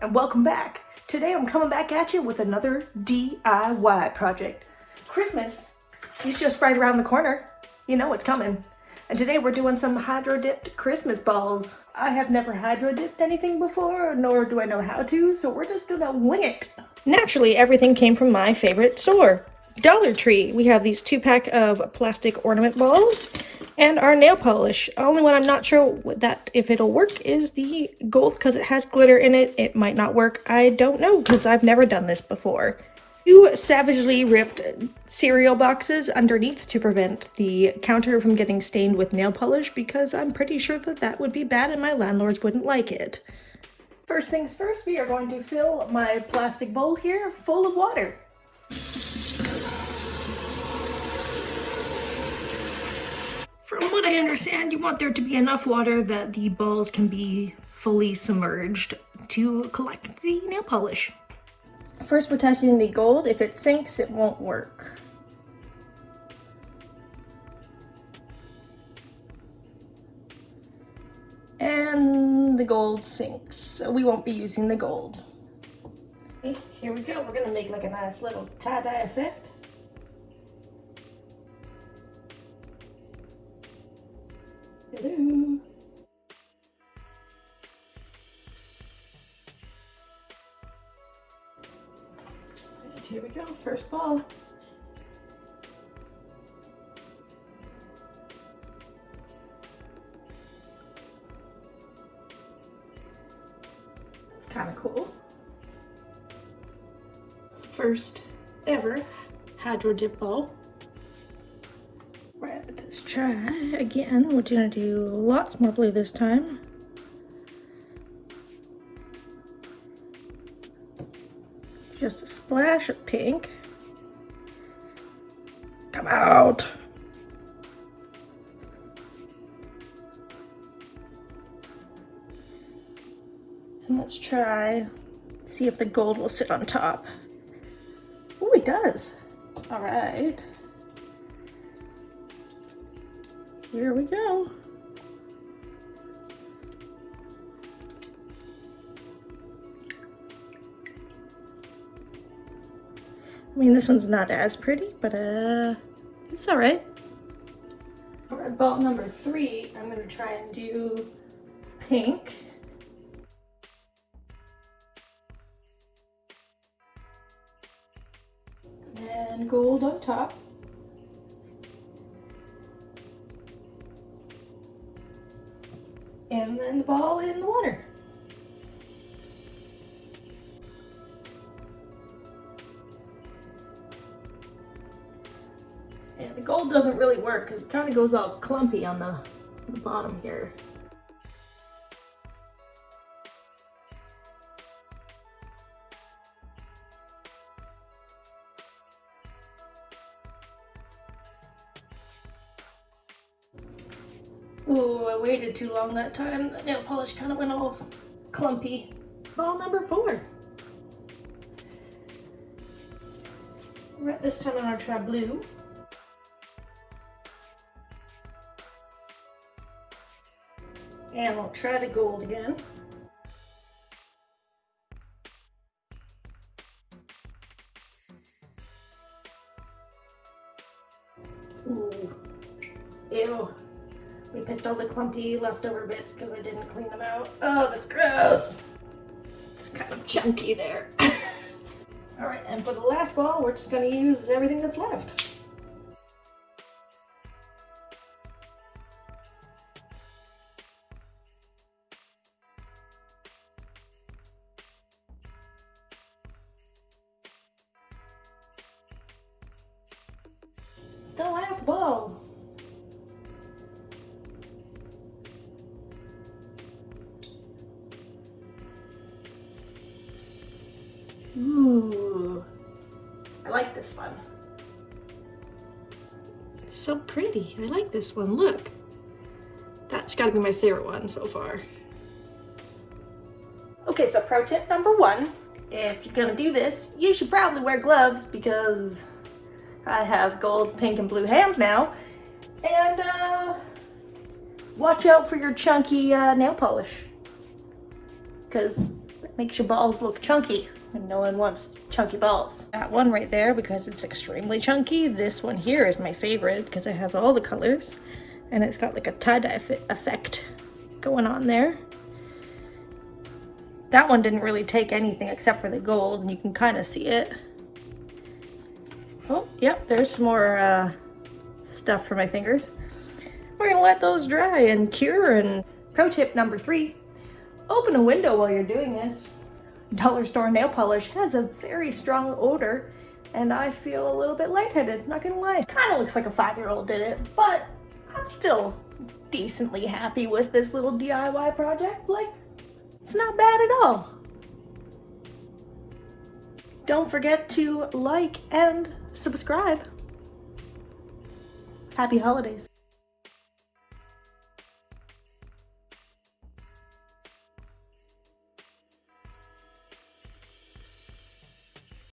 and welcome back. Today I'm coming back at you with another DIY project. Christmas is just right around the corner. You know it's coming. And today we're doing some hydro-dipped Christmas balls. I have never hydro-dipped anything before, nor do I know how to, so we're just gonna wing it. Naturally, everything came from my favorite store, Dollar Tree. We have these 2-pack of plastic ornament balls and our nail polish. Only one I'm not sure that if it'll work is the gold because it has glitter in it. It might not work. I don't know because I've never done this before. 2 savagely ripped cereal boxes underneath to prevent the counter from getting stained with nail polish because I'm pretty sure that that would be bad and my landlords wouldn't like it. First things first, we are going to fill my plastic bowl here full of water. From what I understand, you want there to be enough water that the balls can be fully submerged to collect the nail polish. First, we're testing the gold. If it sinks, it won't work. And the gold sinks, so we won't be using the gold. Okay, here we go. We're gonna make like a nice little tie-dye effect. Hello. And here we go, first ball. It's kind of cool. First ever hydro dip ball. Right, let's try again. We're gonna do lots more blue this time. Just a splash of pink. Come out. And let's try, see if the gold will sit on top. Oh, it does. All right. Here we go. I mean, this one's not as pretty, but it's all right. For ball number 3, I'm gonna try and do pink. And gold on top. And then the ball in the water. And the gold doesn't really work because it kind of goes all clumpy on the bottom here. Oh, I waited too long that time. The nail polish kind of went all clumpy. Ball number 4. Right, this time I'm gonna try blue. And we'll try the gold again. Ooh, ew. We picked all the clumpy leftover bits because I didn't clean them out. Oh, that's gross. It's kind of chunky there. All right, and for the last ball, we're just gonna use everything that's left. The last ball. Ooh, I like this one. It's so pretty. I like this one. Look, that's got to be my favorite one so far. Okay, so pro tip number 1, if you're gonna do this, you should probably wear gloves because I have gold, pink, and blue hands now. And watch out for your chunky nail polish because That makes your balls look chunky, and no one wants chunky balls. That one right there because it's extremely chunky. This one here is my favorite because it has all the colors, and it's got like a tie-dye effect going on there. That one didn't really take anything except for the gold, and you can kind of see it. Oh, yep, there's some more stuff for my fingers. We're gonna let those dry and cure. And pro tip number 3, open a window while you're doing this. Dollar store nail polish has a very strong odor, and I feel a little bit lightheaded, not gonna lie. Kinda looks like a 5-year-old did it, but I'm still decently happy with this little DIY project. Like, it's not bad at all. Don't forget to like and subscribe. Happy holidays.